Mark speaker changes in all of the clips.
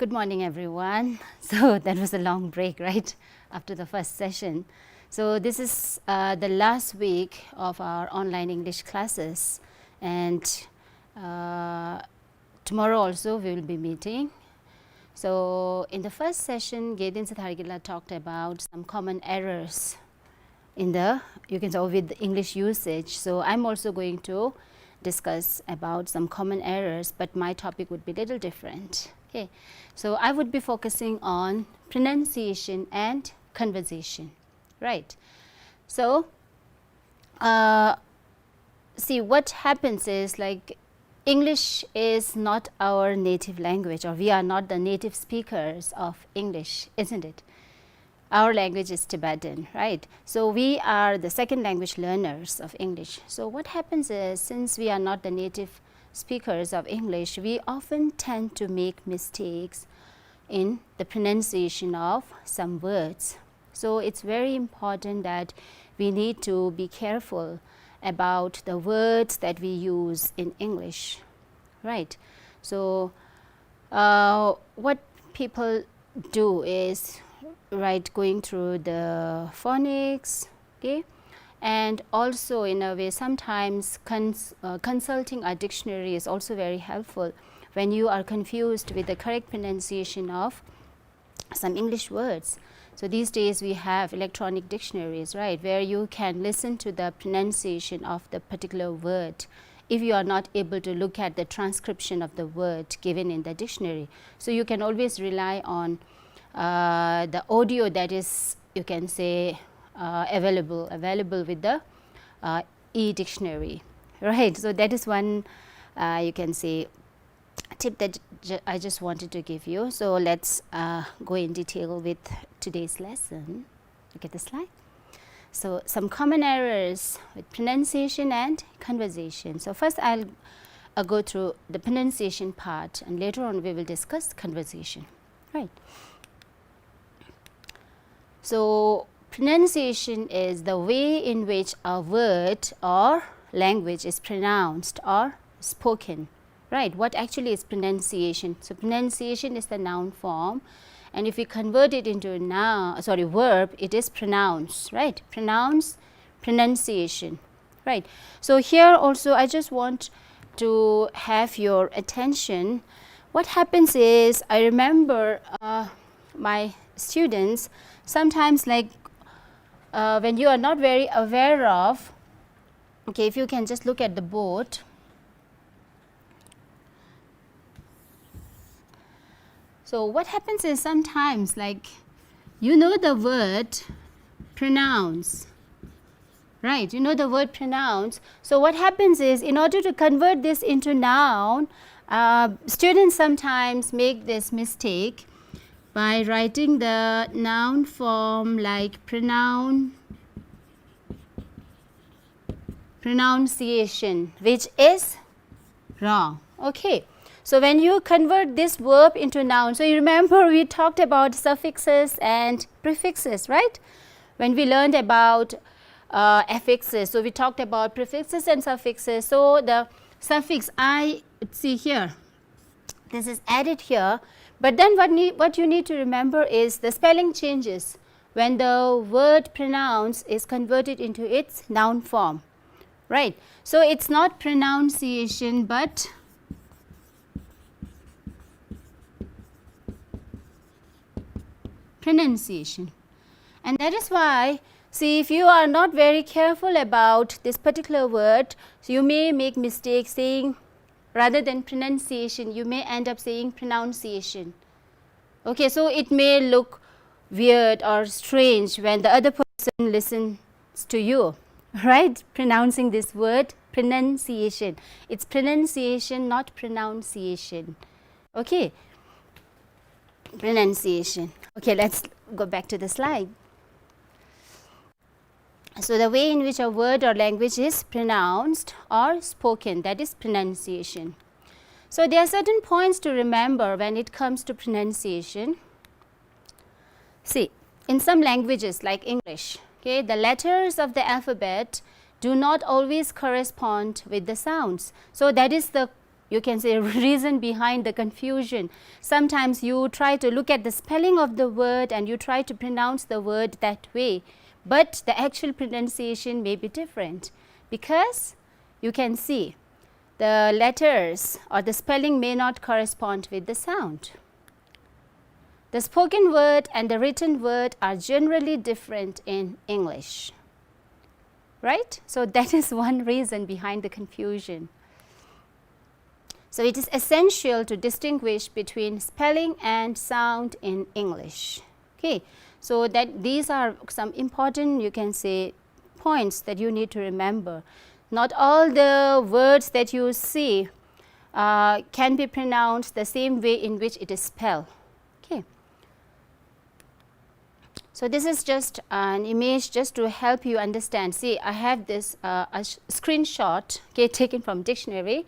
Speaker 1: Good morning, everyone. So that was a long break, right, after the first session. So this is the last week of our online English classes, and tomorrow also we will be meeting. So in the first session, Gaden Satharigila talked about some common errors in the, you can say, with English usage. So I'm also going to discuss about some common errors, but my topic would be a little different. Okay, so I would be focusing on pronunciation and conversation, right? So see, what happens is, like, English is not our native language, or we are not the native speakers of English, isn't it? Our language is Tibetan, right? So we are the second language learners of English. So what happens is, since we are not the native speakers of English, we often tend to make mistakes in the pronunciation of some words. So it's very important that we need to be careful about the words that we use in English, right? So what people do is, right, going through the phonics, okay, and also in a way sometimes consulting a dictionary is also very helpful when you are confused with the correct pronunciation of some English words. So these days we have electronic dictionaries, right, where you can listen to the pronunciation of the particular word if you are not able to look at the transcription of the word given in the dictionary. So you can always rely on the audio that is, you can say, available with the e-dictionary, right? So that is one you can say tip that I just wanted to give you. So let's go in detail with today's lesson. Look at the slide. So some common errors with pronunciation and conversation. So first I'll go through the pronunciation part, and later on we will discuss conversation, right? So pronunciation is the way in which a word or language is pronounced or spoken, right? What actually is pronunciation? So pronunciation is the noun form, and if we convert it into a verb, it is pronounce, right? Pronunciation, right? So here also I just want to have your attention. What happens is, I remember my students sometimes, like, when you are not very aware of, okay, if you can just look at the board. So what happens is, sometimes, like, you know the word pronounce, right? You know the word pronounce. So what happens is, in order to convert this into noun, students sometimes make this mistake by writing the noun form like pronunciation, which is wrong. Okay. So when you convert this verb into noun, so you remember we talked about suffixes and prefixes, right? When we learned about affixes, so we talked about prefixes and suffixes. So the suffix I see here, this is added here. But then what you need to remember is the spelling changes when the word pronounce is converted into its noun form, right? So it's not pronunciation but pronunciation. And that is why, see, if you are not very careful about this particular word, so you may make mistakes saying, rather than pronunciation, you may end up saying pronunciation. Okay, so it may look weird or strange when the other person listens to you, right? Pronouncing this word pronunciation. It's pronunciation, not pronunciation. Okay, pronunciation. Okay, let's go back to the slide. So the way in which a word or language is pronounced or spoken, that is pronunciation. So there are certain points to remember when it comes to pronunciation. See, in some languages like English, okay, the letters of the alphabet do not always correspond with the sounds. So that is the you can say reason behind the confusion. Sometimes you try to look at the spelling of the word and you try to pronounce the word that way, but the actual pronunciation may be different because you can see the letters or the spelling may not correspond with the sound. The spoken word and the written word are generally different in English, right? So that is one reason behind the confusion. So it is essential to distinguish between spelling and sound in English. Okay, so that these are some important, you can say, points that you need to remember. Not all the words that you see can be pronounced the same way in which it is spelled. Okay. So this is just an image just to help you understand. See, I have this a screenshot, okay, taken from dictionary.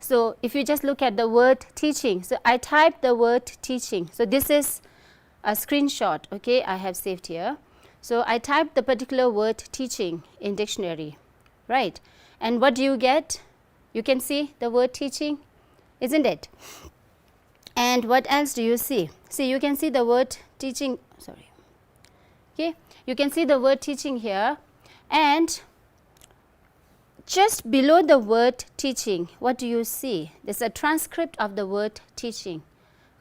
Speaker 1: So if you just look at the word teaching, so I typed the word teaching. So this is a screenshot, okay, I have saved here. So I typed the particular word teaching in dictionary, right? And what do you get? You can see the word teaching, isn't it? And what else do you see? See, you can see the word teaching, sorry. Okay, you can see the word teaching here, and just below the word teaching, what do you see? There's a transcript of the word teaching.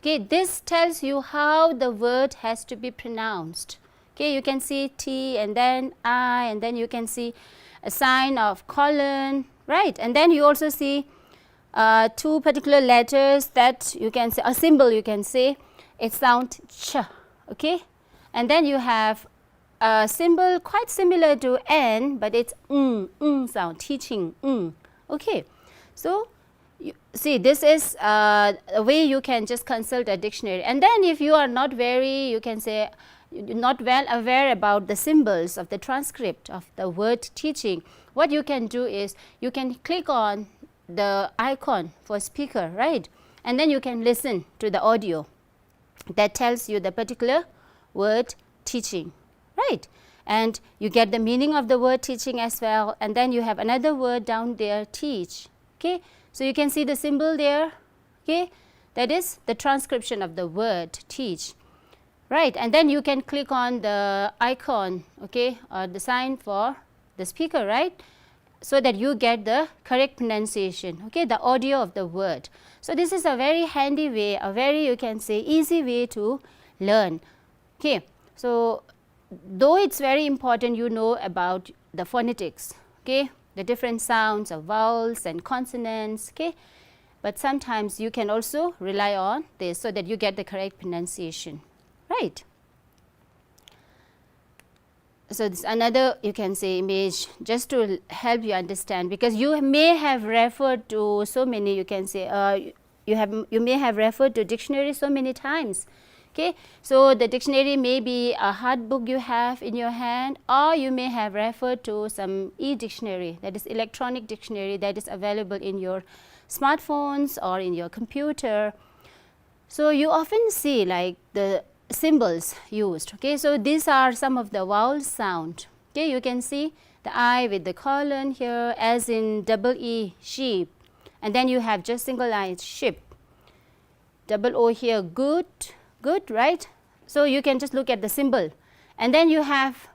Speaker 1: Okay, this tells you how the word has to be pronounced. Okay, you can see T and then I, and then you can see a sign of colon, right? And then you also see two particular letters that you can say, a symbol you can say, it sounds ch, okay? And then you have a symbol quite similar to N, but it's sound, teaching, okay? So, you see, this is a way you can just consult a dictionary. And then if you are not very, you can say, not well aware about the symbols of the transcript of the word teaching, what you can do is you can click on the icon for speaker, right? And then you can listen to the audio that tells you the particular word teaching, right? And you get the meaning of the word teaching as well, and then you have another word down there, teach, okay? So you can see the symbol there, okay? That is the transcription of the word teach. Right, and then you can click on the icon, okay, or the sign for the speaker, right, so that you get the correct pronunciation, okay, the audio of the word. So this is a very handy way, a very, you can say, easy way to learn. Okay, so though it's very important you know about the phonetics, okay, the different sounds of vowels and consonants, okay, but sometimes you can also rely on this so that you get the correct pronunciation. Right. So this another, you can say, image just to help you understand, because you may have referred to so many, you can say, you may have referred to dictionary so many times. Okay, so the dictionary may be a hard book you have in your hand, or you may have referred to some e-dictionary, that is electronic dictionary that is available in your smartphones or in your computer. So you often see like the symbols used, okay. So these are some of the vowel sound, okay. You can see the I with the colon here, as in double E, sheep, and then you have just single I, ship, double O here, good, good, right. So you can just look at the symbol, and then you have,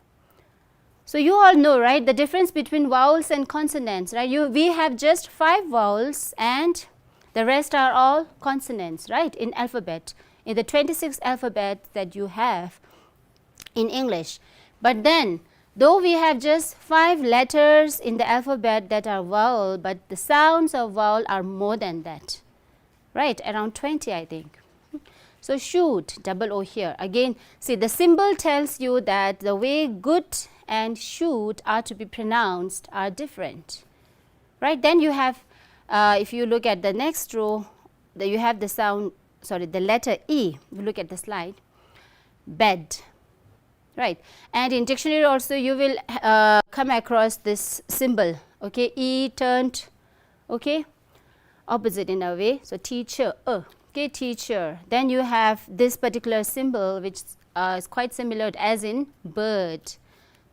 Speaker 1: so you all know, right, the difference between vowels and consonants, right. We have just 5 vowels and the rest are all consonants, right, in alphabet, in the 26 alphabet that you have in English. But then, though we have just 5 letters in the alphabet that are vowel, but the sounds of vowel are more than that, right, around 20, I think. So shoot, double O here. Again, see, the symbol tells you that the way good and shoot are to be pronounced are different, right. Then you have, if you look at the next row, you have the sound, sorry, the letter E. If you look at the slide, bed, right. And in dictionary also you will come across this symbol, okay, E turned, okay, opposite in a way. So teacher, okay, teacher. Then you have this particular symbol which is quite similar, as in bird.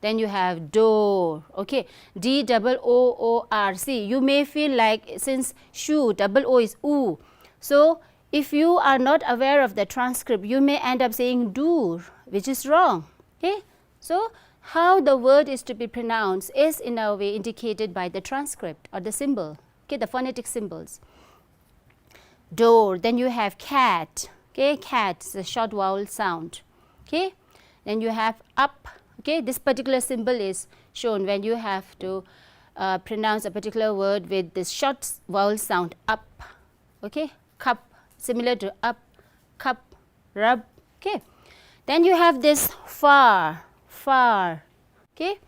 Speaker 1: Then you have door. Okay, D-O-O-R. See, you may feel like since shoe, double O is oo. So if you are not aware of the transcript, you may end up saying door, which is wrong. Okay, so how the word is to be pronounced is in a way indicated by the transcript or the symbol. Okay, the phonetic symbols. Door. Then you have cat. Okay, cat is a short vowel sound. Okay, then you have up. Okay, this particular symbol is shown when you have to pronounce a particular word with this short vowel sound up. Okay, cup, similar to up, cup, rub. Okay, then you have this far, far. Okay,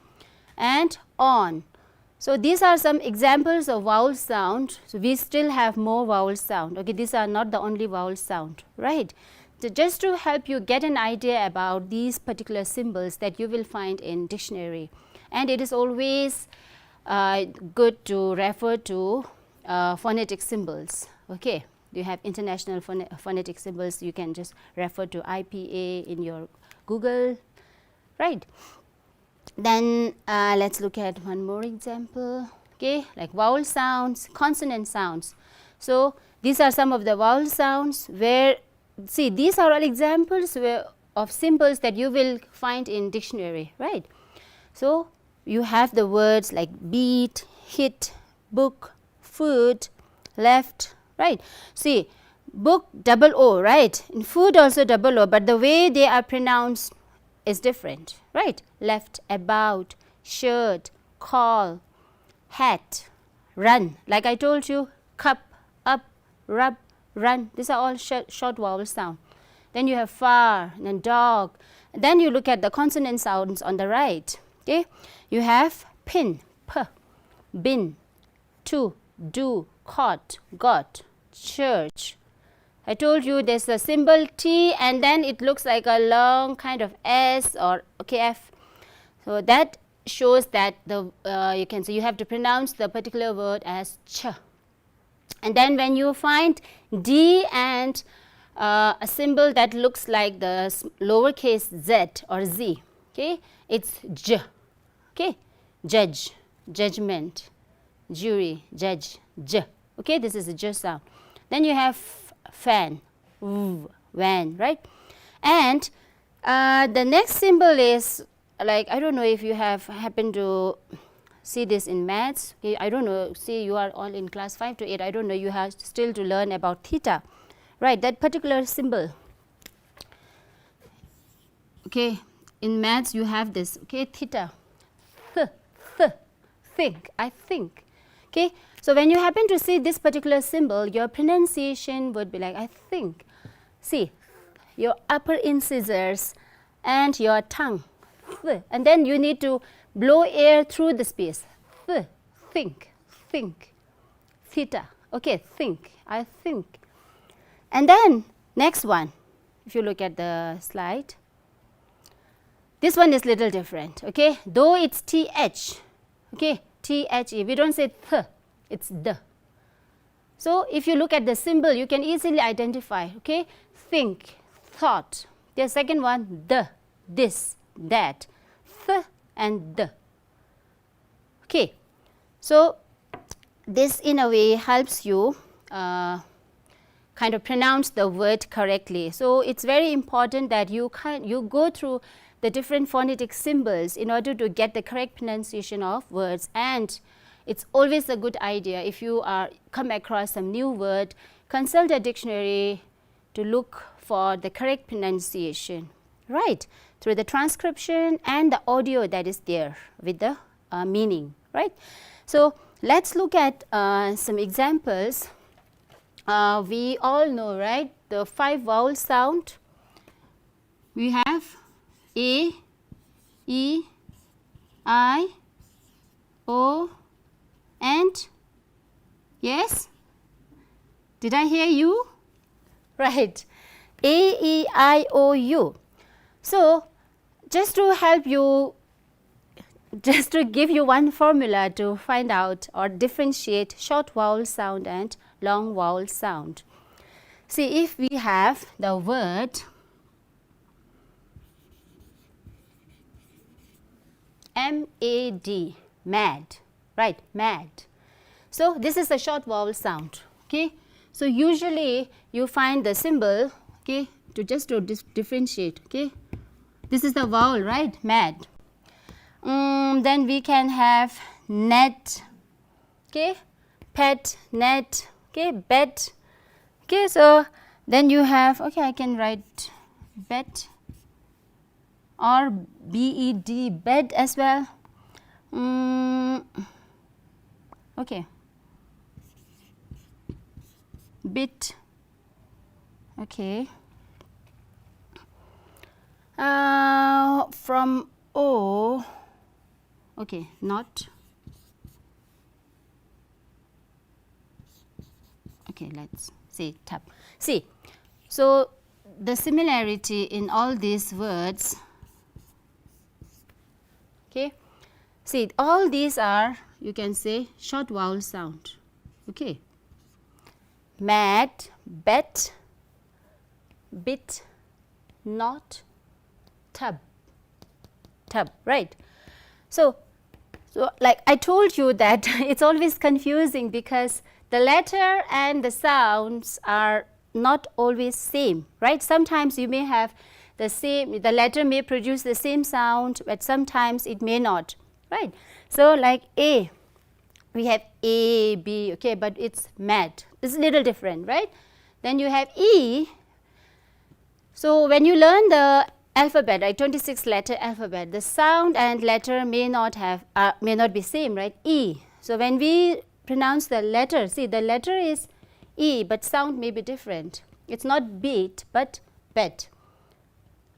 Speaker 1: and on. So these are some examples of vowel sound. So we still have more vowel sound. Okay, these are not the only vowel sound, right? So just to help you get an idea about these particular symbols that you will find in dictionary, and it is always good to refer to phonetic symbols. Okay, you have international phonetic symbols. You can just refer to IPA in your Google, right? Then let's look at one more example. Okay, like vowel sounds, consonant sounds. So these are some of the vowel sounds where, see, these are all examples of symbols that you will find in dictionary, right? So you have the words like beat, hit, book, food, left, right? See, book double O, right? In food also double O, but the way they are pronounced is different, right? Left, about, shirt, call, hat, run. Like I told you, cup, up, rub, run. These are all short vowel sound. Then you have far, and then dog. And then you look at the consonant sounds on the right. Okay, you have pin, p, bin, to, do, caught, got, church. I told you there's a symbol T and then it looks like a long kind of S or okay, F. So that shows that the you can say you have to pronounce the particular word as ch. And then when you find D and a symbol that looks like the lowercase z or z, okay, it's j. Okay, judge, judgment, jury, judge, j. Okay, this is a j sound. Then you have fan, van, right? And the next symbol is like, I don't know if you have happened to see this in maths. Okay, I don't know, see, you are all in class 5 to 8. I don't know, you have still to learn about theta, right? That particular symbol. Okay, in maths you have this, okay, theta, think, I think. Okay, so when you happen to see this particular symbol, your pronunciation would be like, I think. See, your upper incisors and your tongue, and then you need to blow air through the space. Think, think, theta. Okay, think, I think. And then next one, if you look at the slide, this one is little different. Okay, though it's th. Okay, the. We don't say th, it's the. So if you look at the symbol, you can easily identify. Okay, think, thought. The second one, the, this, that, th and the. Okay, so this in a way helps you kind of pronounce the word correctly. So it's very important that you go through the different phonetic symbols in order to get the correct pronunciation of words. And it's always a good idea, if you come across some new word, consult a dictionary to look for the correct pronunciation, right, through the transcription and the audio that is there with the meaning, right? So let's look at some examples. We all know, right, the 5 vowel sound. We have A, E, I, O, and yes, did I hear you? Right, A, E, I, O, U. So just to help you, just to give you one formula to find out or differentiate short vowel sound and long vowel sound. See, if we have the word M-A-D, mad, right, mad. So this is a short vowel sound, okay. So usually you find the symbol, okay, to just to differentiate, okay. This is the vowel, right, mad. Then we can have net, okay, pet, net, okay, bet, okay. So then you have, okay, I can write bet or B-E-D, bed as well. Okay, bit, okay. From O, okay, not, okay, let's say tap. See, so the similarity in all these words, okay, see, all these are, you can say, short vowel sound, okay. Mad, bet, bit, not, tub, right. So like I told you that it's always confusing because the letter and the sounds are not always same, right. Sometimes you may have the same, the letter may produce the same sound, but sometimes it may not, right. So like A, we have A, B, okay, but it's mad, it's a little different, right. Then you have E. So when you learn the alphabet, right, 26 letter alphabet, the sound and letter may not have, may not be same, right, E. So when we pronounce the letter, see, the letter is E, but sound may be different. It's not beat, but bet.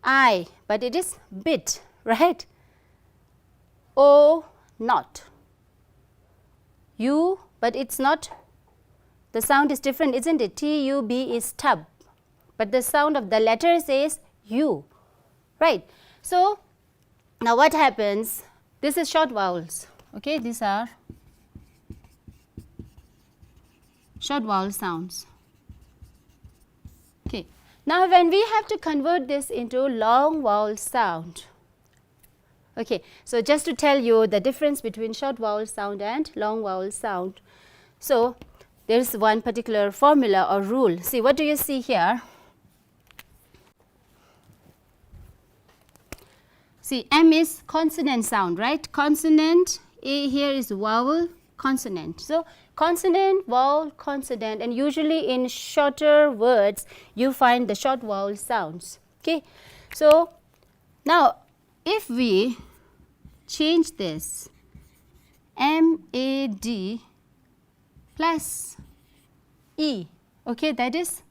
Speaker 1: I, but it is bit, right. O, not. U, but it's not, the sound is different, isn't it? T-U-B is tub, but the sound of the letter says U, right. So now what happens, this is short vowels, okay, these are short vowel sounds, okay. Now when we have to convert this into long vowel sound, okay, so just to tell you the difference between short vowel sound and long vowel sound. So there is one particular formula or rule. See, what do you see here? See, M is consonant sound, right? Consonant, A here is vowel, consonant. So consonant, vowel, consonant, and usually in shorter words you find the short vowel sounds, okay. So now if we change this, M-A-D plus E, okay, that is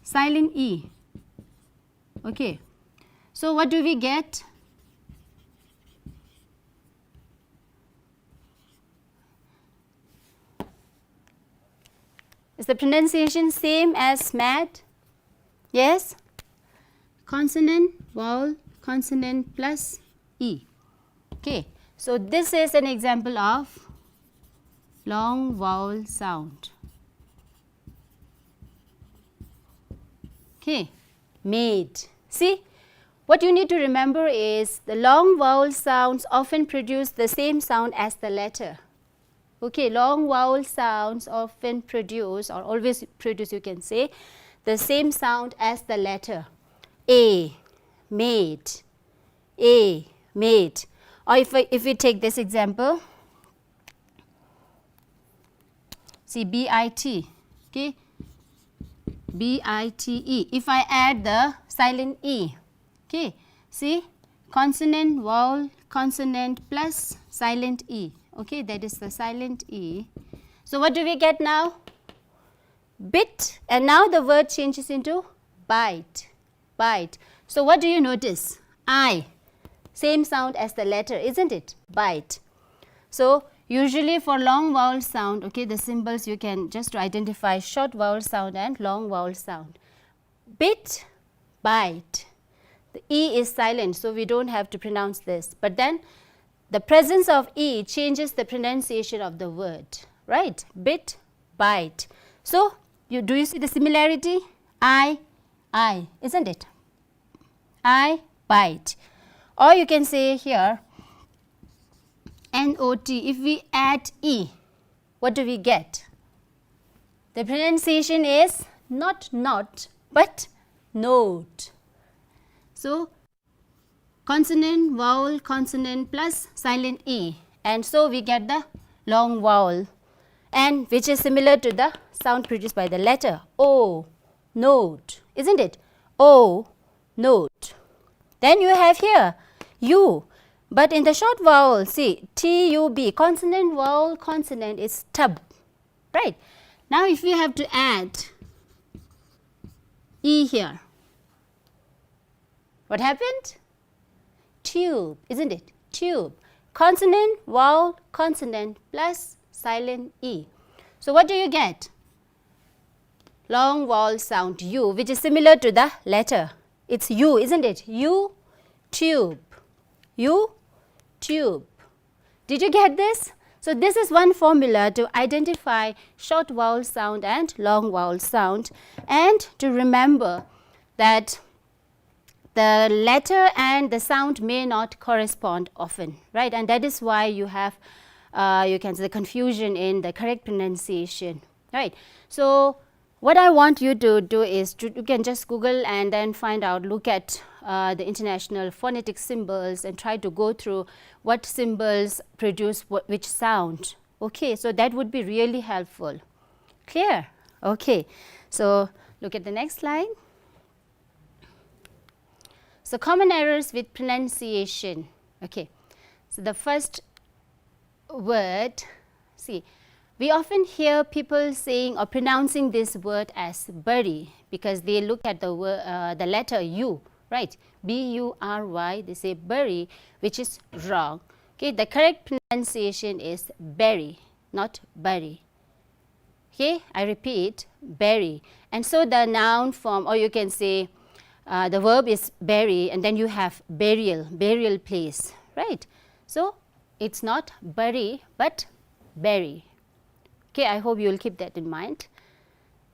Speaker 1: silent E, okay. So what do we get? Is the pronunciation same as mad? Yes? Consonant, vowel, consonant plus E, okay. So this is an example of long vowel sound, okay, made. See, what you need to remember is the long vowel sounds often produce the same sound as the letter, okay. Long vowel sounds often produce, or always produce, you can say, the same sound as the letter. A, made, A, made. Or if we take this example, see, B-I-T, okay, B-I-T-E. If I add the silent E, okay, see, consonant, vowel, consonant plus silent E, okay, that is the silent E. So what do we get now? Bit, and now the word changes into bite, bite. So what do you notice? I, same sound as the letter, isn't it? Bite. So usually for long vowel sound, okay, the symbols you can just to identify short vowel sound and long vowel sound. Bit, bite. The E is silent, so we don't have to pronounce this. But then the presence of E changes the pronunciation of the word, right? Bit, bite. So do you see the similarity? I, isn't it? I, bite. Or you can say here, N-O-T. If we add E, what do we get? The pronunciation is not but note. So, consonant, vowel, consonant plus silent E, and so we get the long vowel, and which is similar to the sound produced by the letter O, note, isn't it? O, note. Then you have here U, but in the short vowel, see, T-U-B, consonant, vowel, consonant is tub, right? Now if we have to add E here, what happened? Tube, isn't it? Tube. Consonant, vowel, consonant plus silent E. So what do you get? Long vowel sound U, which is similar to the letter. It's U, isn't it? U, tube. U, tube. Did you get this? So this is one formula to identify short vowel sound and long vowel sound, and to remember that the letter and the sound may not correspond often, right? And that is why you have, you can say, the confusion in the correct pronunciation, right? So what I want you to do is, you can just Google and then find out, look at the international phonetic symbols and try to go through what symbols produce which sound. Okay, so that would be really helpful. Clear? Okay, so look at the next slide. So common errors with pronunciation. Okay, so the first word, see, we often hear people saying or pronouncing this word as bury because they look at the letter U, right? B-U-R-Y, they say bury, which is wrong. Okay, the correct pronunciation is berry, not bury. Okay, I repeat, bury. And so the noun form, or you can say the verb is bury, and then you have burial, burial place, right? So it's not bury but bury. Okay, I hope you will keep that in mind.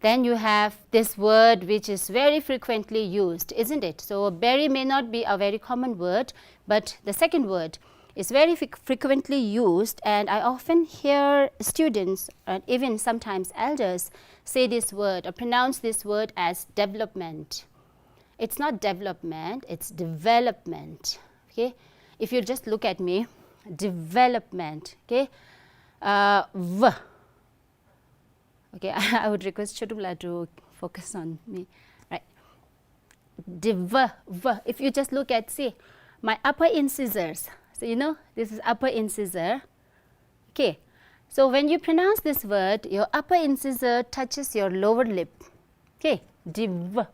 Speaker 1: Then you have this word which is very frequently used, isn't it? So bury may not be a very common word, but the second word is very frequently used, and I often hear students and even sometimes elders say this word or pronounce this word as development. It's not development, it's development. Okay, if you just look at me, development. Okay, V. Okay, I would request Chotumla to focus on me. Right, V. If you just look at, see, my upper incisors. So you know this is upper incisor. Okay, so when you pronounce this word, your upper incisor touches your lower lip. Okay, div,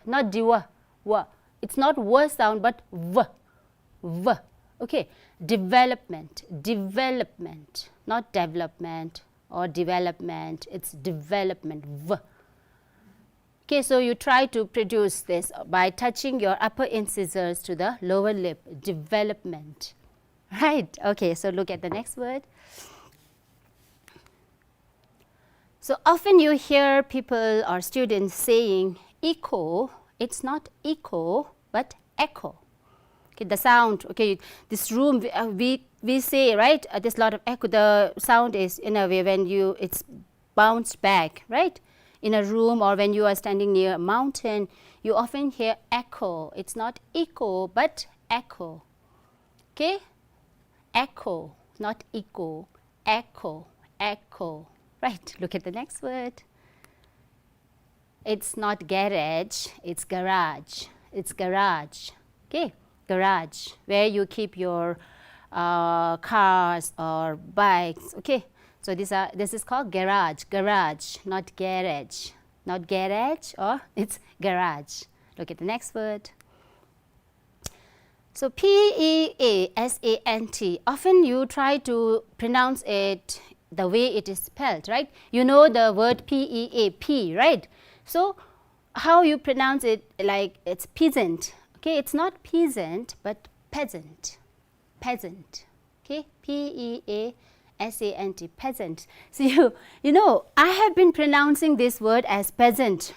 Speaker 1: not diva, wa. It's not w sound but v. Okay, development, development, not development or development. It's development, v. Okay, so you try to produce this by touching your upper incisors to the lower lip, development. Right, okay, so look at the next word. So often you hear people or students saying echo. It's not echo but echo. Okay, the sound, okay, this room, we say, right, there's a lot of echo. The sound is in a way when it's bounced back, right? In a room or when you are standing near a mountain, you often hear echo. It's not echo but echo. Okay, echo, not echo, echo, echo. Right, look at the next word. It's not garage, it's garage. It's garage. Okay, garage, where you keep your cars or bikes. Okay, so this is called garage, garage, not garage. Not garage, or it's garage. Look at the next word. So P-E-A-S-A-N-T, often you try to pronounce it the way it is spelled, right? You know the word P-E-A-P, right? So how you pronounce it, like it's peasant. Okay, it's not peasant but peasant, peasant. Okay, P-E-A-S-A-N-T, peasant. So you know, I have been pronouncing this word as peasant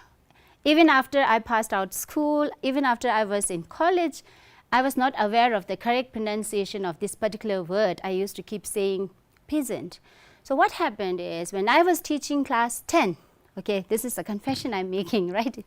Speaker 1: even after I passed out school, even after I was in college. I was not aware of the correct pronunciation of this particular word. I used to keep saying peasant. So what happened is, when I was teaching class 10, okay, this is a confession I'm making, right?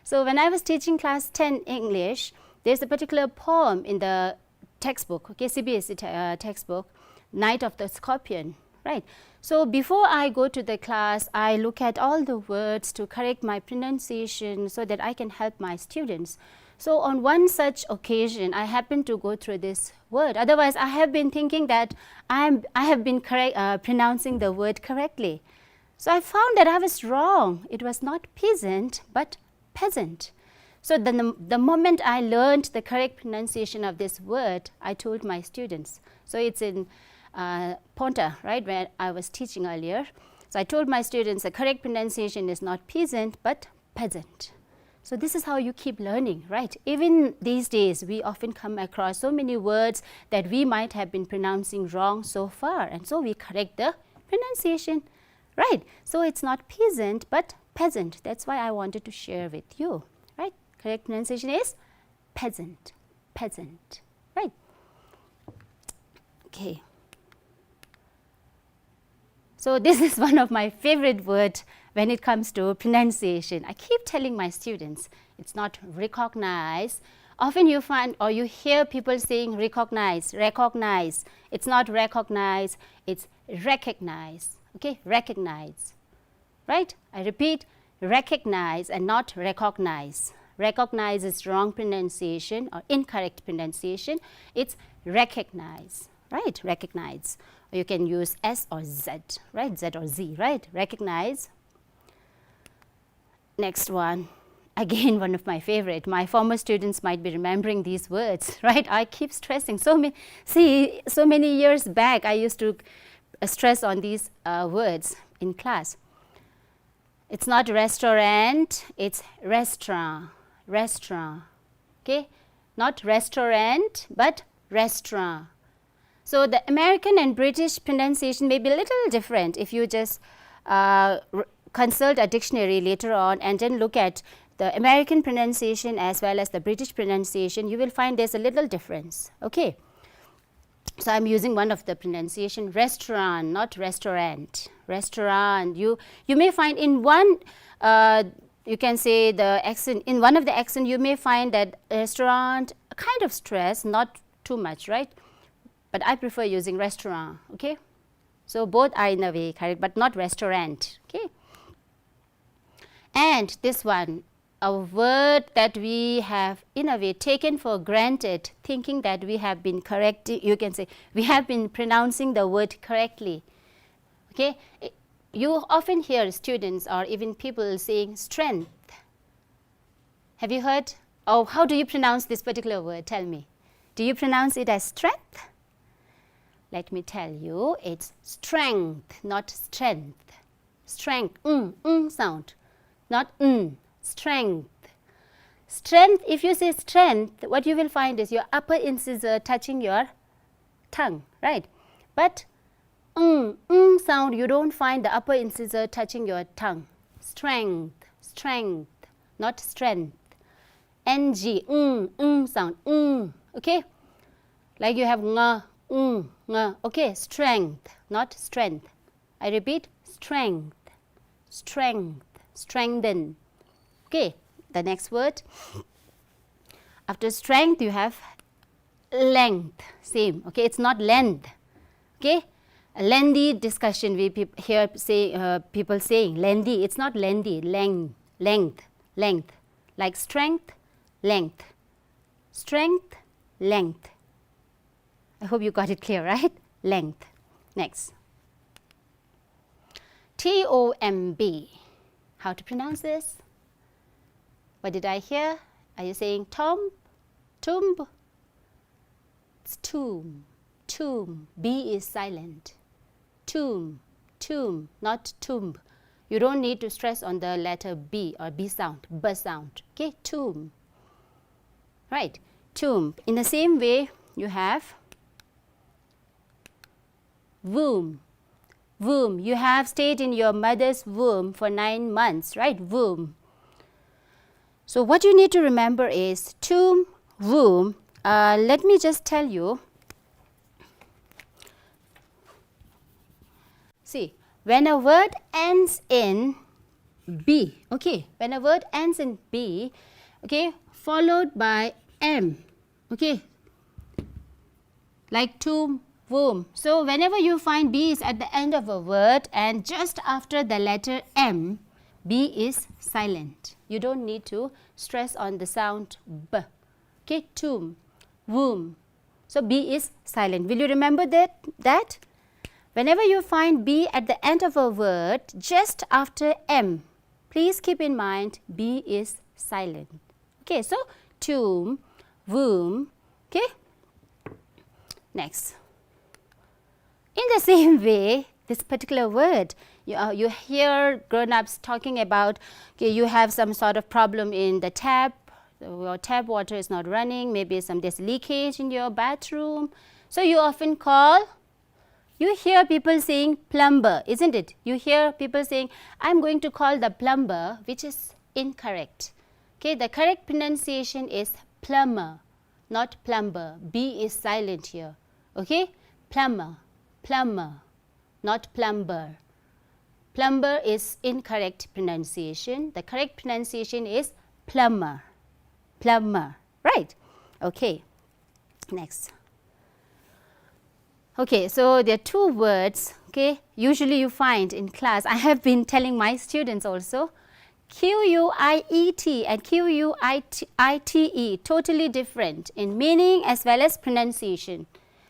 Speaker 1: So when I was teaching class 10 English, there's a particular poem in the textbook, okay, CBSE textbook, Night of the Scorpion, right? So before I go to the class, I look at all the words to correct my pronunciation so that I can help my students. So on one such occasion, I happened to go through this word. Otherwise, I have been thinking that I have been pronouncing the word correctly. So I found that I was wrong. It was not peasant, but peasant. So the moment I learned the correct pronunciation of this word, I told my students. So it's in Ponta, right, where I was teaching earlier. So I told my students the correct pronunciation is not peasant, but peasant. So this is how you keep learning, right? Even these days, we often come across so many words that we might have been pronouncing wrong so far, and so we correct the pronunciation, right? So it's not peasant, but peasant. That's why I wanted to share with you, right? Correct pronunciation is peasant, peasant, right? Okay. So this is one of my favorite words when it comes to pronunciation. I keep telling my students, it's not recognize. Often you find or you hear people saying recognize, recognize. It's not recognize, it's recognize, okay, recognize, right? I repeat, recognize and not recognize. Recognize is wrong pronunciation or incorrect pronunciation. It's recognize, right? Recognize. Or you can use S or Z, right? Z or Z, right? Recognize. Next one, again one of my favorite. My former students might be remembering these words, right? I keep stressing. So many years back, I used to stress on these words in class. It's not restaurant, it's restaurant, restaurant, okay? Not restaurant, but restaurant. So the American and British pronunciation may be a little different if you just consult a dictionary later on and then look at the American pronunciation as well as the British pronunciation. You will find there's a little difference, okay? So I'm using one of the pronunciation, restaurant, not restaurant, restaurant. You may find in one, you can say the accent, in one of the accent you may find that restaurant kind of stress, not too much, right? But I prefer using restaurant, okay? So both are in a way correct, but not restaurant, okay? And this one, a word that we have in a way taken for granted, thinking that we have been correct, you can say we have been pronouncing the word correctly, okay? You often hear students or even people saying strength. Have you heard? Oh, how do you pronounce this particular word? Tell me. Do you pronounce it as strength? Let me tell you, it's strength, not strength. Strength, sound, not strength. Strength, if you say strength, what you will find is your upper incisor touching your tongue, right? But sound, you don't find the upper incisor touching your tongue. Strength, strength, not strength. Ng, sound, okay? Like you have nga, okay, strength, not strength. I repeat, strength, strength, strengthen. Okay, the next word. After strength, you have length, same, okay, it's not length, okay? A lengthy discussion, we hear people saying lengthy, it's not lengthy, length, like strength, length, strength, length. I hope you got it clear, right? Length. Next. T-O-M-B. How to pronounce this? What did I hear? Are you saying tomb? Tomb? It's tomb. Tomb. B is silent. Tomb. Tomb, not tomb. You don't need to stress on the letter B or B sound, B sound. Okay, tomb. Right, tomb. In the same way, you have womb. Womb. You have stayed in your mother's womb for 9 months, right? Womb. So what you need to remember is tomb, womb let me just tell you. See, when a word ends in B, okay, when a word ends in B, okay, followed by M, okay, like to, womb. So, whenever you find B is at the end of a word and just after the letter M, B is silent. You don't need to stress on the sound B, okay, tomb, womb. So, B is silent. Will you remember that? Whenever you find B at the end of a word just after M, please keep in mind B is silent. Okay, so tomb, womb, okay. Next. In the same way, this particular word, you hear grown-ups talking about, okay, you have some sort of problem in the tap, your tap water is not running, maybe there's leakage in your bathroom. So, you often call, you hear people saying plumber, isn't it? You hear people saying, I'm going to call the plumber, which is incorrect. Okay, the correct pronunciation is plumber, not plumber. B is silent here. Okay, plumber, plumber, not plumber. Plumber is incorrect pronunciation. The correct pronunciation is plumber, plumber, right? Okay, next. Okay, so there are two words, okay, usually you find in class. I have been telling my students also, Q-U-I-E-T and Q-U-I-T-E, totally different in meaning as well as pronunciation.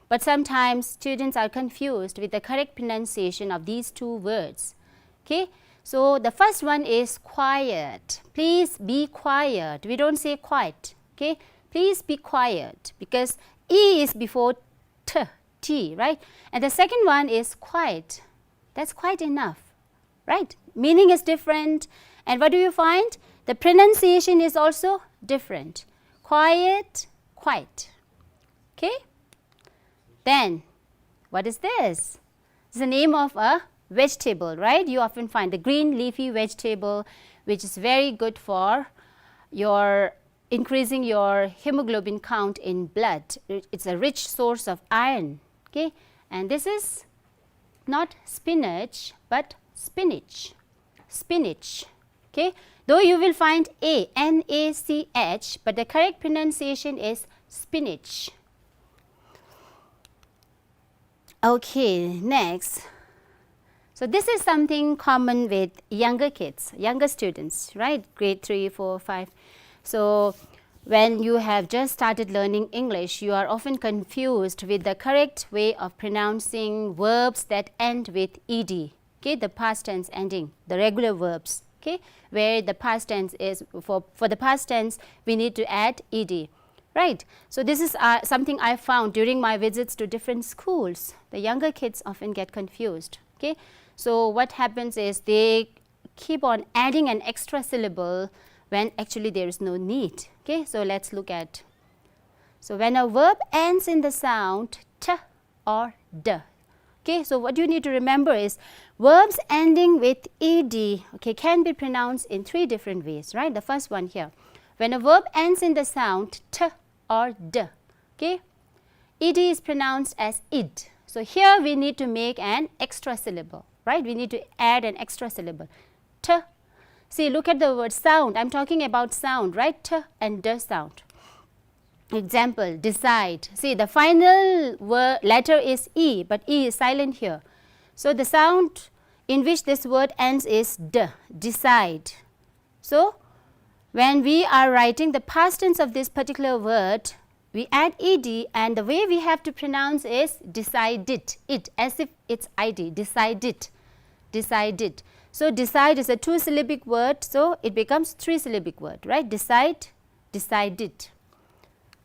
Speaker 1: But sometimes students are confused with the correct pronunciation of these two words. Okay, so the first one is quiet. Please be quiet. We don't say quiet. Okay, please be quiet because E is before T, right? And the second one is quiet. That's quite enough, right? Meaning is different. And what do you find? The pronunciation is also different. Quiet, quiet. Okay? Then, what is this? It's the name of a vegetable, right? You often find the green leafy vegetable, which is very good for your increasing your hemoglobin count in blood. It's a rich source of iron. Okay, and this is not spinach but spinach, spinach. Okay, though you will find A, N-A-C-H, but the correct pronunciation is spinach. Okay, next. So, this is something common with younger kids, younger students, right, grade 3, 4, 5. So, when you have just started learning English, you are often confused with the correct way of pronouncing verbs that end with ed, okay, the past tense ending, the regular verbs, okay, where the past tense is, for the past tense, we need to add ed, right. So, this is something I found during my visits to different schools. The younger kids often get confused, okay. So, what happens is they keep on adding an extra syllable when actually there is no need. Okay, so let's look at. So, when a verb ends in the sound t or d. Okay, so what you need to remember is verbs ending with ed, okay, can be pronounced in 3 different ways, right? The first one here, when a verb ends in the sound t or d, okay, ed is pronounced as id. So, here we need to make an extra syllable, right? We need to add an extra syllable, t. See, look at the word sound. I am talking about sound, right? T and d sound. Example, decide. See, the final letter is E, but E is silent here. So, the sound in which this word ends is d, decide. So, when we are writing the past tense of this particular word, we add ed, and the way we have to pronounce is decided, it, as if it's id, decided, decided. So, decide is a 2-syllabic word, so it becomes 3-syllabic word, right? Decide, decided,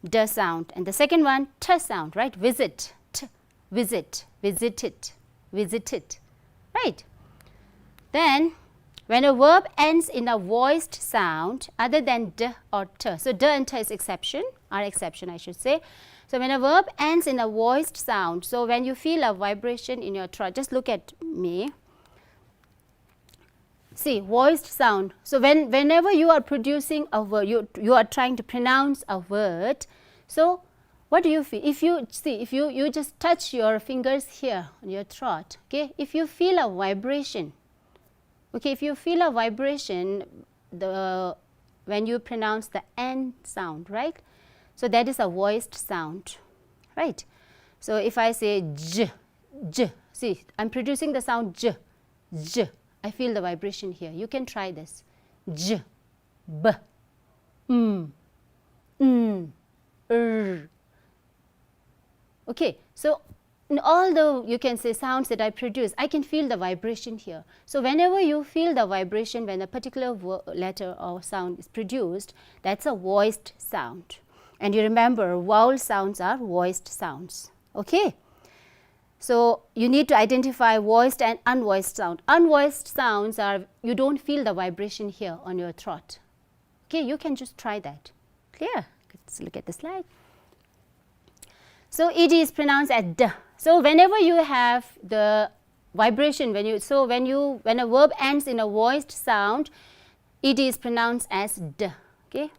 Speaker 1: d sound. And the second one, t sound, right? Visit, t, visit, visited, visited, right? Then, when a verb ends in a voiced sound other than d or t, so d and t is exception, are exception I should say. So, when a verb ends in a voiced sound, so when you feel a vibration in your throat, just look at me. See, voiced sound. So, whenever you are producing a word, you are trying to pronounce a word. So, what do you feel? If you see, if you just touch your fingers here on your throat, okay, if you feel a vibration, okay, if you feel a vibration when you pronounce the N sound, right? So that is a voiced sound, right? So if I say j, j, see, I'm producing the sound j, j. I feel the vibration here. You can try this. J, b, r. Okay, so in all the, you can say, sounds that I produce, I can feel the vibration here. So whenever you feel the vibration when a particular letter or sound is produced, that's a voiced sound. And you remember, vowel sounds are voiced sounds. Okay. So you need to identify voiced and unvoiced sound. Unvoiced sounds are, you don't feel the vibration here on your throat. Okay, you can just try that. Clear? Let's look at the slide. So ed is pronounced as d. So whenever you have the vibration, when a verb ends in a voiced sound, ed is pronounced as d. Okay.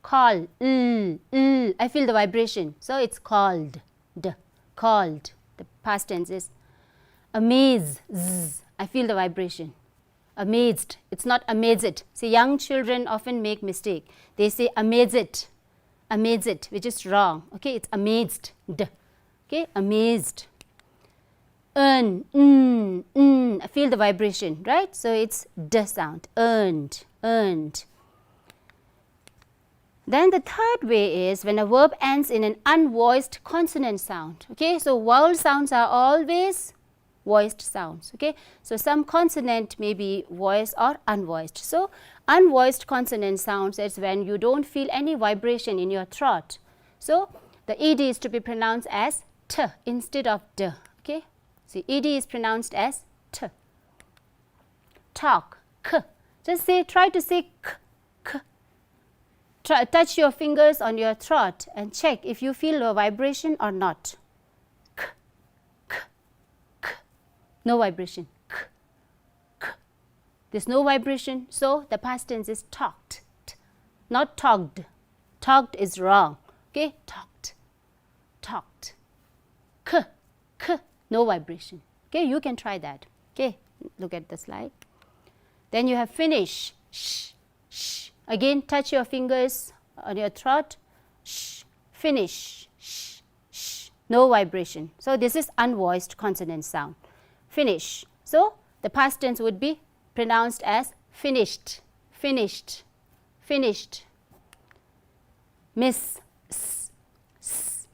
Speaker 1: Call, I feel the vibration. So it's called, d, called. The past tense is amaze, z, I feel the vibration. Amazed, it's not amazed. See, young children often make mistake. They say amazed, which is wrong. Okay, it's amazed, d. Okay, amazed. I feel the vibration, right? So it's d sound, earned, earned. Then the third way is when a verb ends in an unvoiced consonant sound. Okay, so vowel sounds are always voiced sounds. Okay, so some consonant may be voiced or unvoiced. So unvoiced consonant sounds is when you don't feel any vibration in your throat. So the ed is to be pronounced as t instead of d. Okay, so ed is pronounced as t. Talk, k. Just say, try to say k. Touch your fingers on your throat and check if you feel a vibration or not. K, k, k. No vibration. K, k. There's no vibration, so the past tense is talked, not talked. Talked is wrong. Okay, talked, talked. K, k. No vibration. Okay, you can try that. Okay, look at the slide. Then you have finish, sh, sh. Again, touch your fingers on your throat, sh, finish, sh, sh, no vibration. So this is unvoiced consonant sound. Finish. So the past tense would be pronounced as finished, finished, finished. Miss, s, s.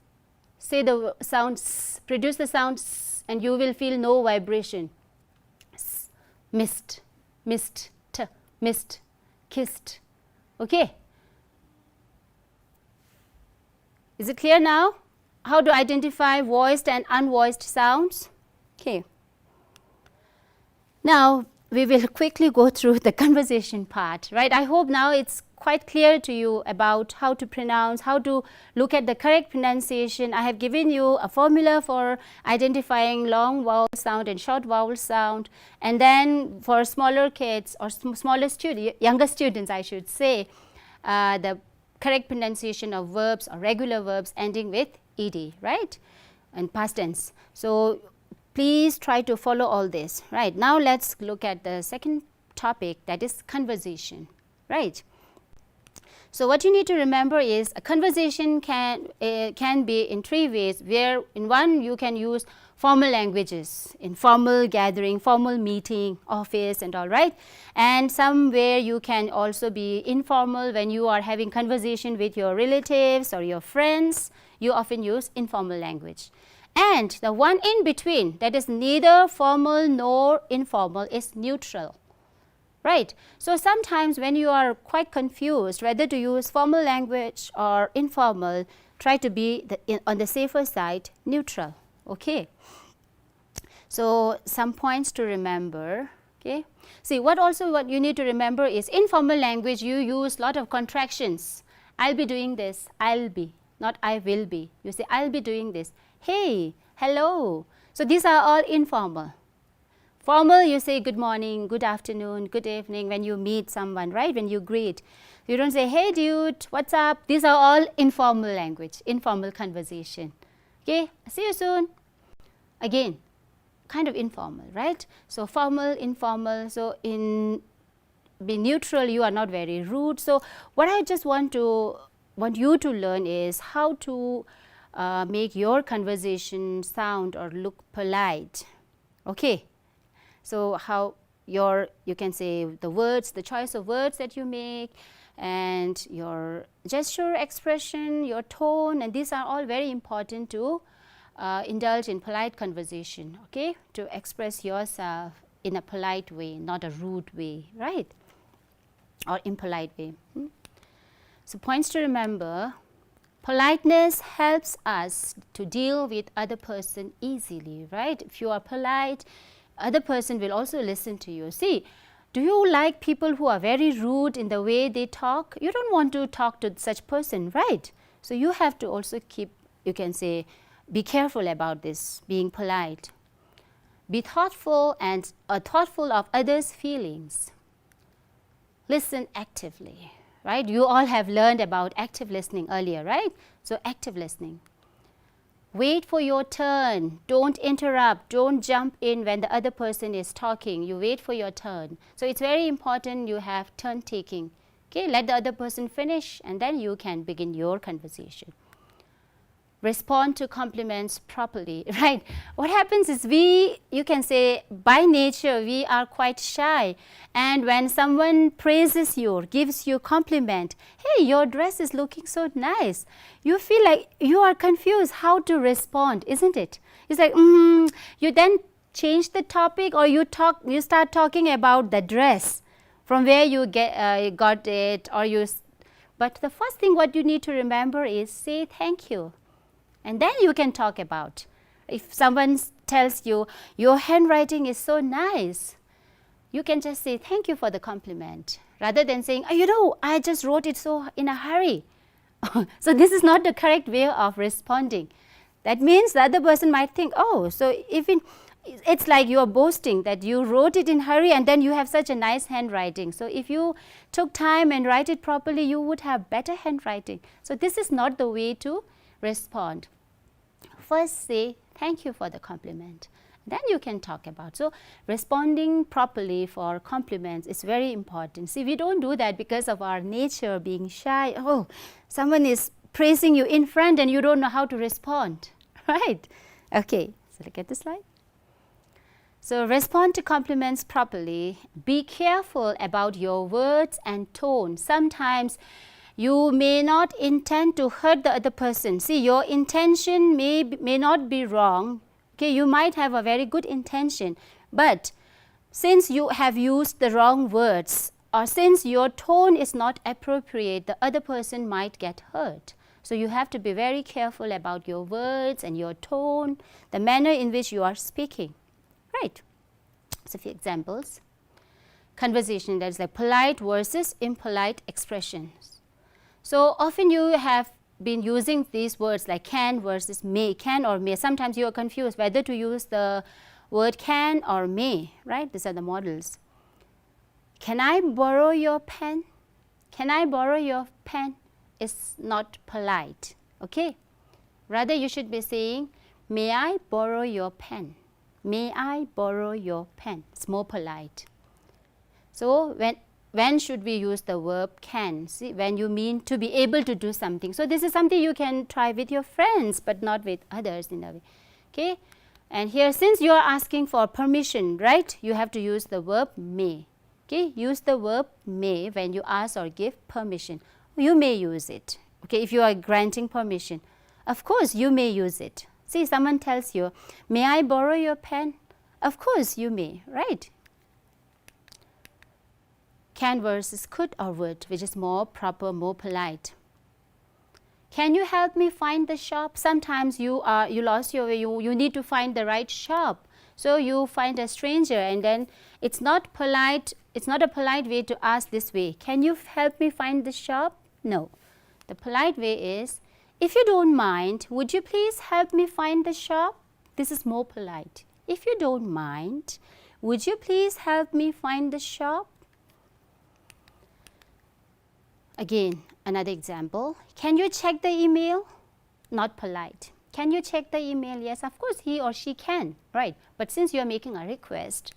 Speaker 1: Say the sound s, produce the sound s, and you will feel no vibration. S, missed, missed, t, missed, kissed. Okay. Is it clear now how to identify voiced and unvoiced sounds? Okay. Now we will quickly go through the conversation part, right? I hope now it's quite clear to you about how to pronounce, how to look at the correct pronunciation. I have given you a formula for identifying long vowel sound and short vowel sound, and then for smaller kids or smaller students, younger students I should say, the correct pronunciation of verbs or regular verbs ending with ed, right, and past tense. So please try to follow all this. Right, now let's look at the second topic, that is conversation, right. So what you need to remember is a conversation can be in three ways, where in one you can use formal languages, in formal gathering, formal meeting, office and all, right. And somewhere you can also be informal when you are having conversation with your relatives or your friends, you often use informal language. And the one in between, that is neither formal nor informal, is neutral. Right. So sometimes when you are quite confused whether to use formal language or informal, try to be on the safer side, neutral. Okay. So some points to remember. Okay. See, what you need to remember is informal language you use lot of contractions. I'll be doing this, I'll be, not I will be. You say I'll be doing this. Hey, hello. So these are all informal. Formal, you say good morning, good afternoon, good evening when you meet someone, right? When you greet. You don't say, hey dude, what's up? These are all informal language, informal conversation. Okay, see you soon. Again, kind of informal, right? So formal, informal. So in be neutral, you are not very rude. So what I just want you to learn is how to make your conversation sound or look polite. Okay. So how you can say the words, the choice of words that you make, and your gesture, expression, your tone, and these are all very important to indulge in polite conversation, okay? To express yourself in a polite way, not a rude way, right? Or impolite way. So points to remember: politeness helps us to deal with other person easily, right? If you are polite, other person will also listen to you. See, do you like people who are very rude in the way they talk? You don't want to talk to such person, right? So you have to also keep, you can say, be careful about this, being polite. Be thoughtful and thoughtful of others' feelings. Listen actively, right? You all have learned about active listening earlier, right? So active listening. Wait for your turn. Don't interrupt. Don't jump in when the other person is talking. You wait for your turn. So it's very important you have turn taking. Okay, let the other person finish and then you can begin your conversation. Respond to compliments properly, right? What happens is you can say by nature we are quite shy, and when someone praises you or gives you a compliment, hey, your dress is looking so nice, you feel like you are confused how to respond, isn't it? It's like, you then change the topic, or you start talking about the dress, from where you got it, but the first thing what you need to remember is say thank you. And then you can talk about, if someone tells you, your handwriting is so nice, you can just say, thank you for the compliment, rather than saying, I just wrote it so in a hurry. So this is not the correct way of responding. That means the other person might think, so it's like you are boasting that you wrote it in hurry and then you have such a nice handwriting. So if you took time and write it properly, you would have better handwriting. So this is not the way to respond. First say thank you for the compliment, then you can talk about. So responding properly for compliments is very important. See, we don't do that because of our nature being shy. Someone is praising you in front and you don't know how to respond, right? Okay, so look at the slide. So respond to compliments properly. Be careful about your words and tone. Sometimes you may not intend to hurt the other person. See, your intention may not be wrong. Okay, you might have a very good intention, but since you have used the wrong words, or since your tone is not appropriate, the other person might get hurt. So you have to be very careful about your words and your tone, the manner in which you are speaking. Right? So a few examples. Conversation, that is like polite versus impolite expressions. So often you have been using these words like can versus may, can or may. Sometimes you are confused whether to use the word can or may, right? These are the models. Can I borrow your pen? Can I borrow your pen? Is not polite, okay? Rather you should be saying, may I borrow your pen? May I borrow your pen? It's more polite. So when should we use the verb can? See, when you mean to be able to do something. So this is something you can try with your friends, but not with others in a way. Okay? And here, since you are asking for permission, right, you have to use the verb may. Okay? Use the verb may when you ask or give permission. You may use it. Okay? If you are granting permission, of course you may use it. See, someone tells you, may I borrow your pen? Of course you may, right? Can versus could or would, which is more proper, more polite. Can you help me find the shop? Sometimes you lost your way, you need to find the right shop. So you find a stranger, and then it's not polite, it's not a polite way to ask this way. Can you help me find the shop? No. The polite way is, if you don't mind, would you please help me find the shop? This is more polite. If you don't mind, would you please help me find the shop? Again, another example. Can you check the email? Not polite. Can you check the email? Yes, of course he or she can, right? But since you are making a request,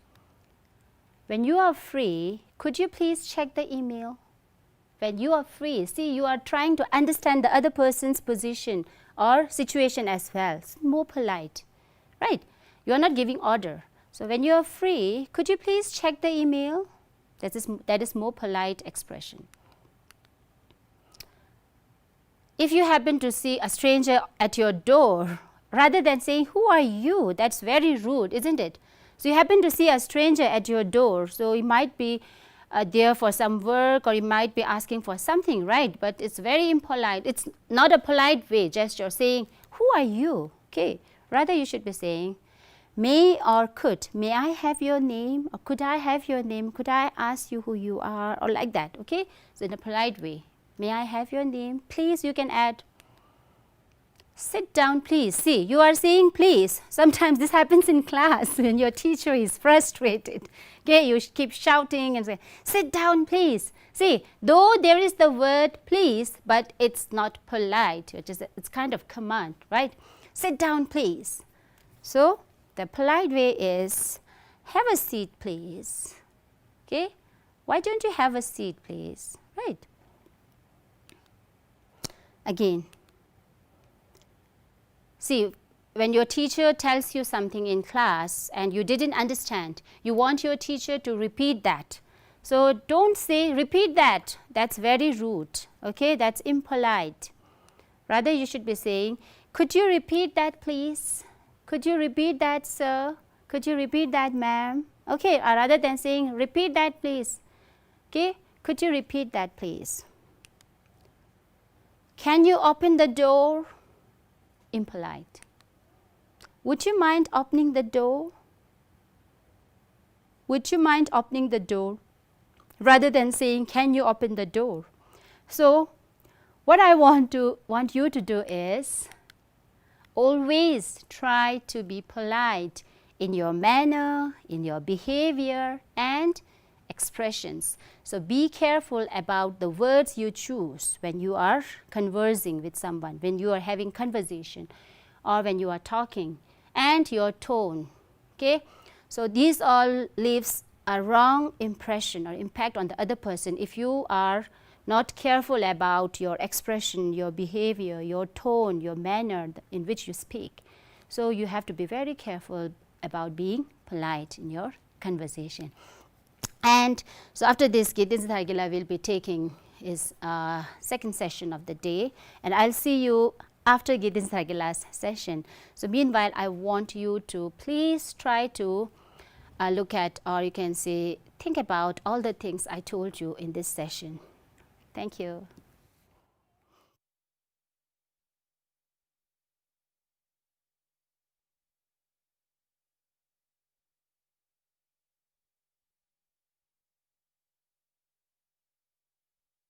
Speaker 1: when you are free, could you please check the email? When you are free, see, you are trying to understand the other person's position or situation as well. It's more polite, right? You are not giving order. So when you are free, could you please check the email? That is more polite expression. If you happen to see a stranger at your door, rather than saying, who are you? That's very rude, isn't it? So you happen to see a stranger at your door, so you might be there for some work, or you might be asking for something, right? But it's very impolite. It's not a polite way gesture saying, who are you? Okay. Rather you should be saying, may or could, may I have your name, or could I have your name? Could I ask you who you are, or like that, okay? So in a polite way. May I have your name? Please, you can add, sit down please. See, you are saying please. Sometimes this happens in class when your teacher is frustrated. Okay, you keep shouting and say, sit down please. See, though there is the word please, but it's not polite. It's kind of command, right? Sit down please. So the polite way is, have a seat please. Okay, why don't you have a seat please, right? Again, see, when your teacher tells you something in class and you didn't understand, you want your teacher to repeat that. So don't say, repeat that. That's very rude. Okay, that's impolite. Rather, you should be saying, could you repeat that, please? Could you repeat that, sir? Could you repeat that, ma'am? Okay, rather than saying, repeat that, please. Okay, could you repeat that, please? Can you open the door? Impolite. Would you mind opening the door? Would you mind opening the door? Rather than saying, can you open the door? So what I want you to do is always try to be polite in your manner, in your behavior, and expressions. So be careful about the words you choose when you are conversing with someone, when you are having conversation, or when you are talking, and your tone. Okay, so these all leaves a wrong impression or impact on the other person if you are not careful about your expression, your behavior, your tone, your manner in which you speak. So you have to be very careful about being polite in your conversation. And so after this, Gitin Thargila will be taking his second session of the day, and I'll see you after Gitin Thargila's session. So meanwhile, I want you to please try to look at, or you can say, think about all the things I told you in this session. Thank you.